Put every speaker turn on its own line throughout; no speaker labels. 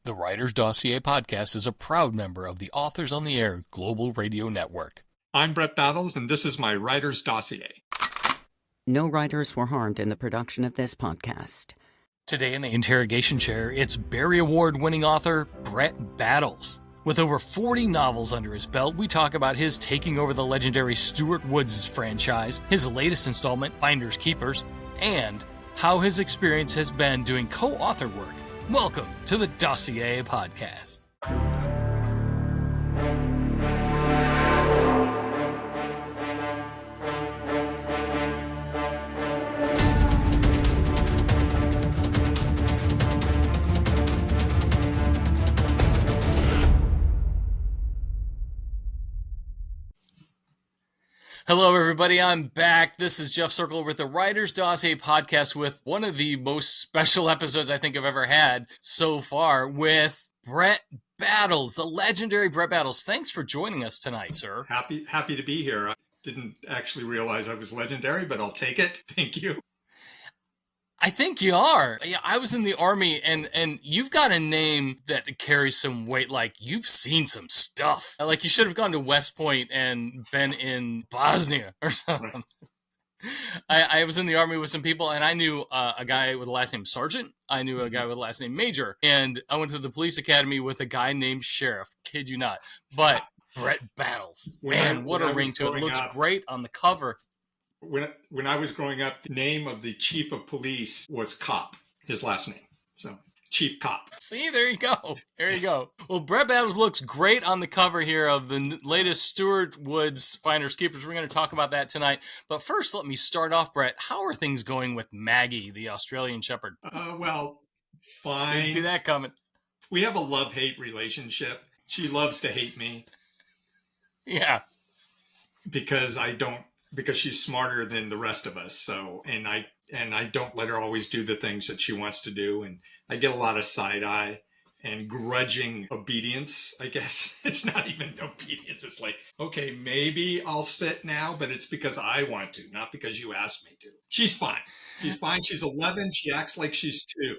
The Writer's Dossier Podcast is a proud member of the Authors on the Air Global Radio Network.
I'm Brett Battles, and this is my Writer's Dossier.
No writers were harmed in the production of this podcast.
Today in the interrogation chair, it's Barry Award-winning author Brett Battles. With over 40 novels under his belt, we talk about his taking over the legendary Stewart Woods franchise, his latest installment, Finders Keepers, and how his experience has been doing co-author work. Welcome to the Dossier Podcast. Hello, everybody. I'm back. This is Jeff Circle with the Writer's Dossier Podcast with one of the most special episodes I think I've ever had so far with Brett Battles, the legendary Brett Battles. Thanks for joining us tonight, sir.
Happy to be here. I didn't actually realize I was legendary, but I'll take it. Thank you.
I think you are. Yeah, I was in the Army, and you've got a name that carries some weight. Like, you've seen some stuff. Like, you should have gone to West Point and been in Bosnia or something. Right. I was in the Army with some people, and I knew a guy with the last name Sergeant. I knew a guy with the last name Major. And I went to the police academy with a guy named Sheriff. Kid you not. But Brett Battles. Man, what a ring to it. Looks great on the cover.
When I was growing up, the name of the chief of police was Cop, his last name. So, Chief Cop.
See, there you go. There you go. Well, Brett Battles looks great on the cover here of the latest Stewart Woods Finders Keepers. We're going to talk about that tonight. But first, let me start off, Brett. How are things going with Maggie, the Australian Shepherd?
Well, fine.
Didn't see that coming.
We have a love-hate relationship. She loves to hate me.
Yeah.
Because she's smarter than the rest of us. So, and I don't let her always do the things that she wants to do. And I get a lot of side eye and grudging obedience, I guess. It's not even obedience. It's like, okay, maybe I'll sit now, but it's because I want to, not because you asked me to. She's fine. She's fine. She's 11. She acts like she's 2.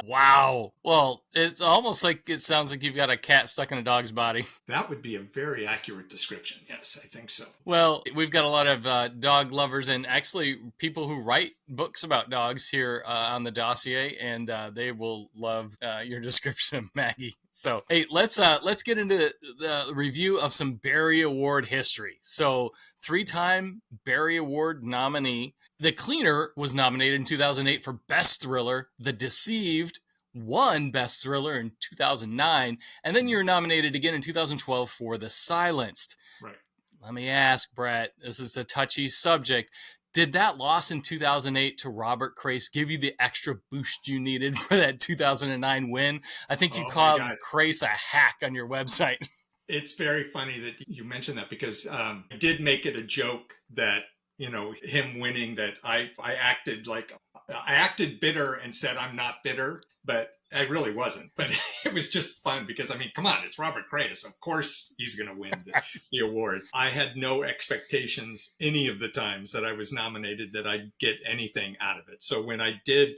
Wow. Well, it's almost like it sounds like you've got a cat stuck in a dog's body.
That would be a very accurate description. Yes, I think so.
Well, we've got a lot of dog lovers and actually people who write books about dogs here on the dossier, and they will love your description of Maggie. So, hey, let's get into the review of some Barry Award history. So, 3-time Barry Award nominee. The Cleaner was nominated in 2008 for Best Thriller. The Deceived won Best Thriller in 2009. And then you're nominated again in 2012 for The Silenced.
Right.
Let me ask, Brett, this is a touchy subject. Did that loss in 2008 to Robert Crace give you the extra boost you needed for that 2009 win? I think you called Crace a hack on your website.
It's very funny that you mentioned that because I did make it a joke that, you know, him winning, that I acted bitter and said I'm not bitter, but I really wasn't. But it was just fun because, I mean, come on, it's Robert Crace. Of course he's going to win the award. I had no expectations any of the times that I was nominated that I'd get anything out of it. So when I did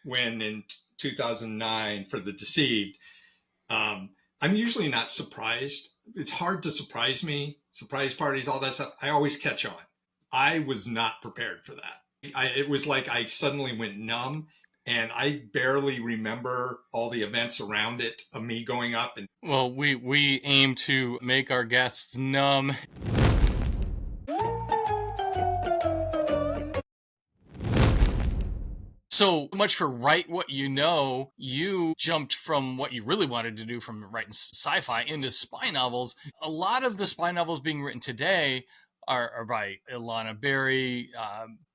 win in 2009 for The Deceived, I'm usually not surprised. It's hard to surprise me, surprise parties, all that stuff. I always catch on. I was not prepared for that. It was like I suddenly went numb, and I barely remember all the events around it of me going up. And
well, we aim to make our guests numb. So much for Write What You Know. You jumped from what you really wanted to do from writing sci-fi into spy novels. A lot of the spy novels being written today are by Ilana Berry,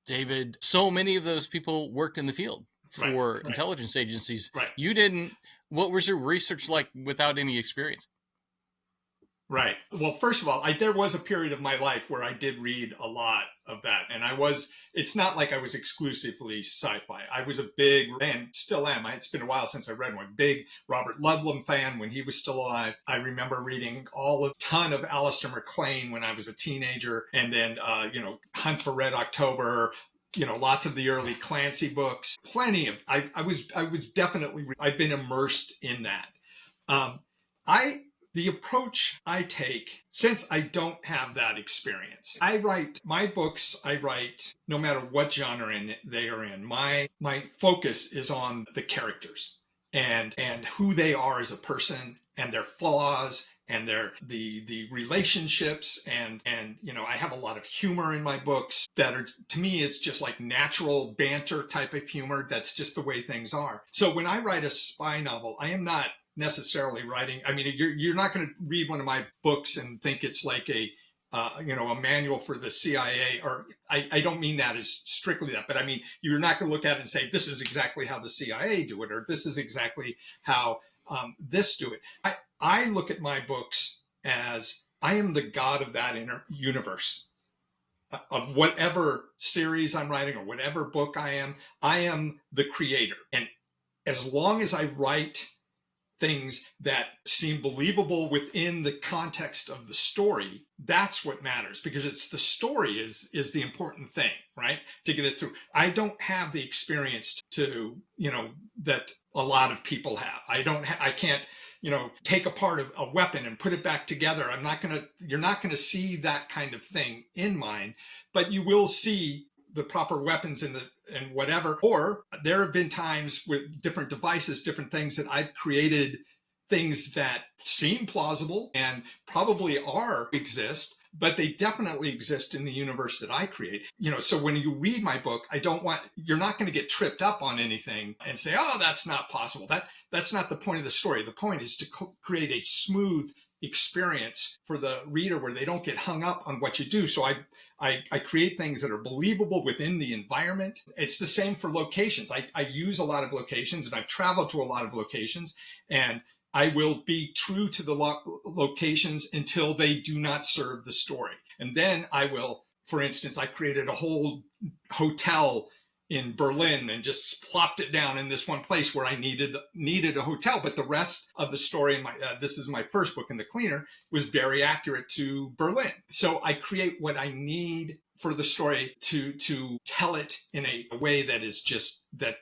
David. So many of those people worked in the field for intelligence agencies.
Right.
You didn't. What was your research like without any experience?
Right. Well, first of all, there was a period of my life where I did read a lot of that. And it's not like I was exclusively sci-fi. I was a big, and still am, it's been a while since I read one, big Robert Ludlum fan when he was still alive. I remember reading a ton of Alistair MacLean when I was a teenager. And then, Hunt for Red October, lots of the early Clancy books, plenty of, I was definitely, I've been immersed in that. Um, the approach I take, since I don't have that experience, I write my books, no matter what genre they are in. My focus is on the characters and who they are as a person and their flaws and the relationships and I have a lot of humor in my books that are, to me, it's just like natural banter type of humor. That's just the way things are. So when I write a spy novel, I am not necessarily writing. I mean, you're not going to read one of my books and think it's like a manual for the CIA, or I don't mean that as strictly that, but I mean, you're not going to look at it and say, this is exactly how the CIA do it, or this is exactly how this do it. I look at my books as I am the god of that inner universe of whatever series I'm writing or whatever book I am the creator. And as long as I write things that seem believable within the context of the story, that's what matters, because it's the story is the important thing, right? To get it through. I don't have the experience to, that a lot of people have. I can't, take apart a weapon and put it back together. You're not going to see that kind of thing in mine, but you will see the proper weapons and whatever. Or there have been times with different devices, different things that I've created, things that seem plausible and probably exist, but they definitely exist in the universe that I create. So when you read my book, you're not going to get tripped up on anything and say, oh, that's not possible. That's not the point of the story. The point is to create a smooth experience for the reader where they don't get hung up on what you do. So I create things that are believable within the environment. It's the same for locations. I use a lot of locations, and I've traveled to a lot of locations, and I will be true to the locations until they do not serve the story. And then I will, for instance, I created a whole hotel in Berlin and just plopped it down in this one place where I needed a hotel. But the rest of the story in this is my first book in The Cleaner, was very accurate to Berlin. So I create what I need for the story to tell it in a way that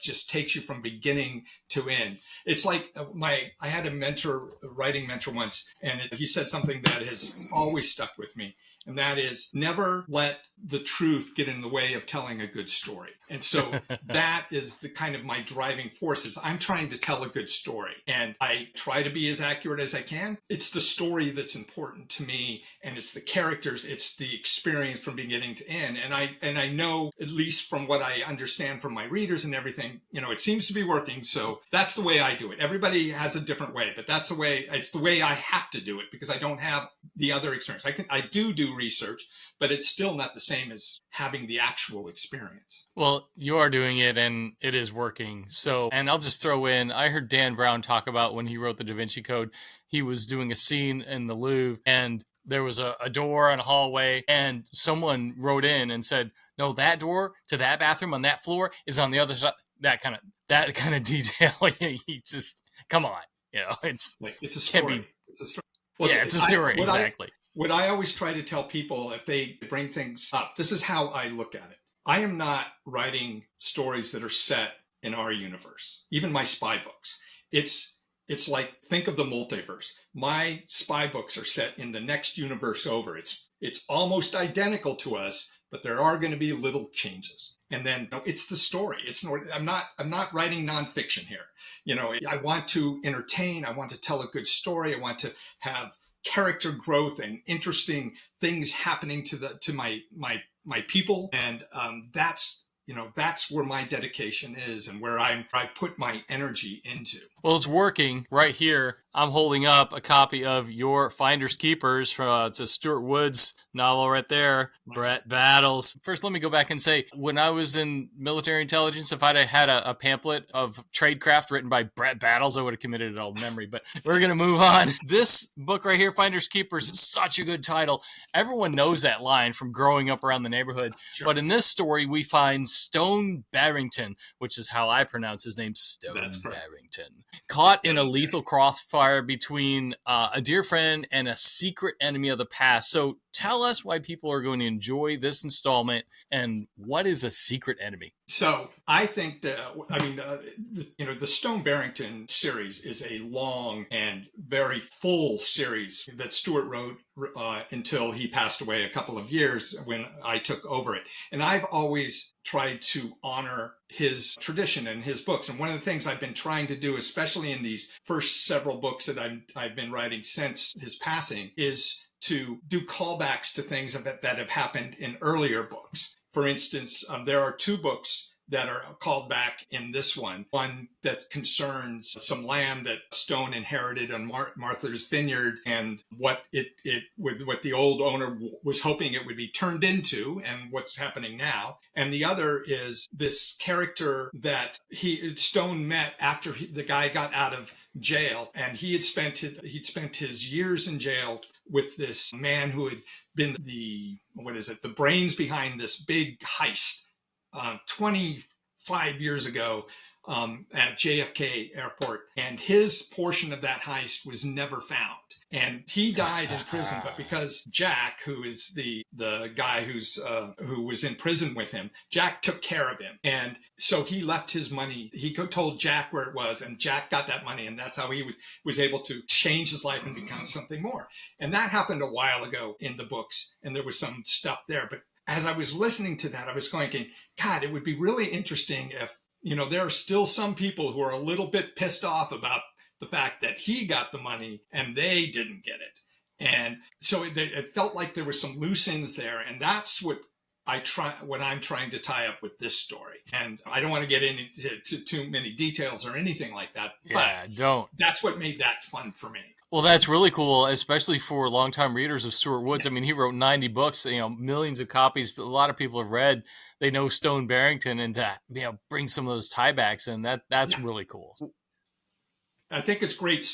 just takes you from beginning to end. It's like I had a writing mentor once, and he said something that has always stuck with me. And that is, never let the truth get in the way of telling a good story. And so that is the kind of my driving force, is I'm trying to tell a good story. And I try to be as accurate as I can. It's the story that's important to me, and it's the characters, it's the experience from beginning to end. And I know, at least from what I understand from my readers and everything, it seems to be working. So that's the way I do it. Everybody has a different way, but it's the way I have to do it, because I don't have the other experience. I do research, but it's still not the same as having the actual experience.
Well, you are doing it, and it is working. So, and I'll just throw in, I heard Dan Brown talk about when he wrote the Da Vinci Code, he was doing a scene in the Louvre, and there was a door and a hallway, and someone wrote in and said, no, that door to that bathroom on that floor is on the other side. That kind of detail. He just, come on, it's
a story. It's a story.
Well, yeah, it's a story. Exactly.
What I always try to tell people, if they bring things up, this is how I look at it. I am not writing stories that are set in our universe, even my spy books. It's like, think of the multiverse. My spy books are set in the next universe over. It's almost identical to us, but there are going to be little changes. And then it's the story. I'm not writing nonfiction here. I want to entertain. I want to tell a good story. I want to have character growth and interesting things happening to my people. And that's where my dedication is, and where I put my energy into.
Well, it's working right here. I'm holding up a copy of your Finders Keepers from it's a Stewart Woods novel right there. Brett Battles. First, let me go back and say, when I was in military intelligence, if I'd have had a pamphlet of tradecraft written by Brett Battles, I would have committed it all to memory. But we're going to move on. This book right here, Finders Keepers, is such a good title. Everyone knows that line from growing up around the neighborhood. Sure. But in this story, we find Stone Barrington, which is how I pronounce his name, Stone Barrington, caught in a lethal crossfire between a dear friend and a secret enemy of the past. So tell us why people are going to enjoy this installment, and what is a secret enemy?
So I think that, the Stone Barrington series is a long and very full series that Stewart wrote until he passed away a couple of years when I took over it. And I've always tried to honor his tradition and his books. And one of the things I've been trying to do, especially in these first several books that I've been writing since his passing, is to do callbacks to things that have happened in earlier books. For instance, there are two books that are called back in this one that concerns some land that Stone inherited on Martha's Vineyard, and what what the old owner was hoping it would be turned into, and what's happening now. And the other is this character that Stone met after the guy got out of jail, and he'd spent his years in jail with this man who had been the brains behind this big heist 25 years ago at JFK Airport. And his portion of that heist was never found. And he died in prison, but because Jack, who is the guy who was in prison with him, Jack took care of him. And so he left his money. He told Jack where it was, and Jack got that money. And that's how he was able to change his life and become something more. And that happened a while ago in the books, and there was some stuff there. But as I was listening to that, I was thinking, God, it would be really interesting if, there are still some people who are a little bit pissed off about the fact that he got the money and they didn't get it. And so it felt like there were some loose ends there. And that's what I'm trying to tie up with this story. And I don't want to get into too many details or anything like that.
Yeah,
but
don't.
That's what made that fun for me.
Well, that's really cool, especially for longtime readers of Stewart Woods. I mean, he wrote 90 books, millions of copies. A lot of people have read. They know Stone Barrington, and to bring some of those tiebacks in, that's really cool.
I think it's great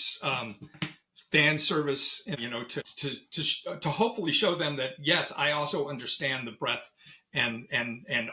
fan service, to hopefully show them that, yes, I also understand the breadth and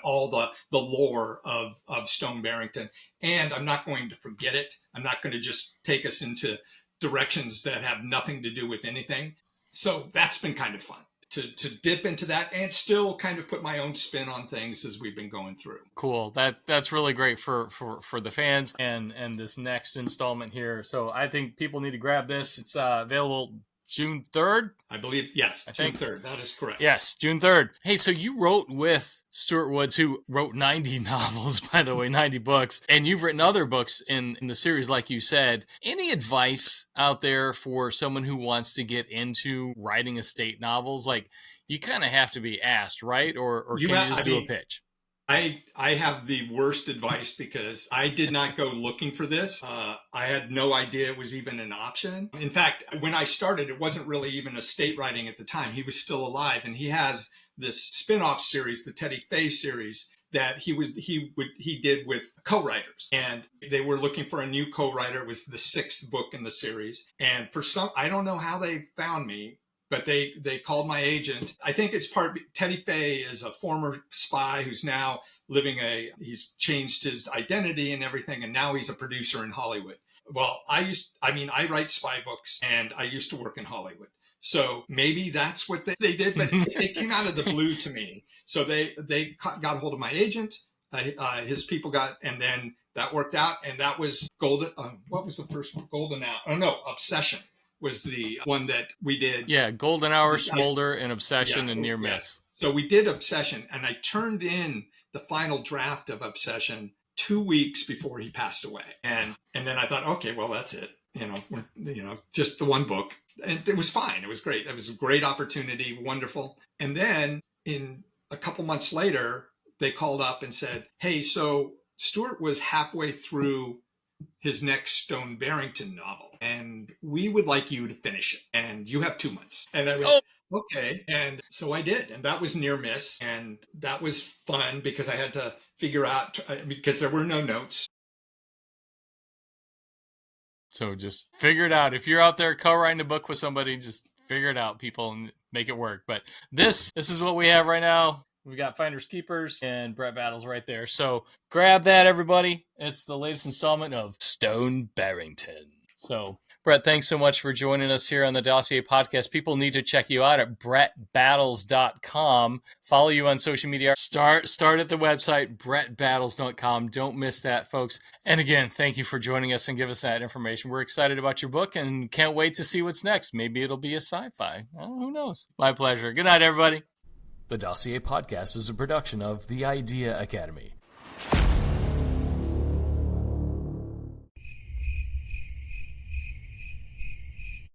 all the lore of Stone Barrington, and I'm not going to forget it. I'm not going to just take us into directions that have nothing to do with anything. So that's been kind of fun to dip into that and still kind of put my own spin on things as we've been going through.
Cool. That's really great for the fans and this next installment here. So I think people need to grab this. It's available June 3rd?
I believe, yes, June 3rd. That is correct.
Yes, June 3rd. Hey, so you wrote with Stewart Woods, who wrote 90 novels, by the way, 90 books, and you've written other books in the series, like you said. Any advice out there for someone who wants to get into writing estate novels? Like, you kind of have to be asked, right? Or can you just do a pitch?
I have the worst advice because I did not go looking for this. I had no idea it was even an option. In fact, when I started, it wasn't really even estate writing at the time. He was still alive, and he has this spin-off series, the Teddy Fay series, that he did with co-writers, and they were looking for a new co-writer. It was the 6th book in the series, and I don't know how they found me. But they called my agent. I think it's Teddy Fay is a former spy who's now he's changed his identity and everything, and now he's a producer in Hollywood. Well, I write spy books, and I used to work in Hollywood. So maybe that's what they did, but it came out of the blue to me. So they got a hold of my agent, his people and then that worked out, and that was Golden. What was the first one? Golden Hour? Oh no, Obsession was the one that we did.
Yeah, Golden Hour, Smolder, and Obsession, and Near Miss.
So we did Obsession, and I turned in the final draft of Obsession 2 weeks before he passed away. And then I thought, okay, well, that's it. Just the one book. And it was fine. It was great. It was a great opportunity, wonderful. And then in a couple months later, they called up and said, hey, so Stewart was halfway through his next Stone Barrington novel, and we would like you to finish it, and you have 2 months. And I went, okay. And so I did, and that was Near Miss, and that was fun because I had to figure out, because there were no notes.
So just figure it out. If you're out there co-writing a book with somebody, just figure it out, people, and make it work. But this is what we have right now. We got Finders Keepers and Brett Battles right there. So grab that, everybody. It's the latest installment of Stone Barrington. So, Brett, thanks so much for joining us here on the Dossier Podcast. People need to check you out at brettbattles.com. Follow you on social media. Start at the website, brettbattles.com. Don't miss that, folks. And again, thank you for joining us and give us that information. We're excited about your book and can't wait to see what's next. Maybe it'll be a sci-fi. Well, who knows? My pleasure. Good night, everybody. The Dossier Podcast is a production of The Idea Academy.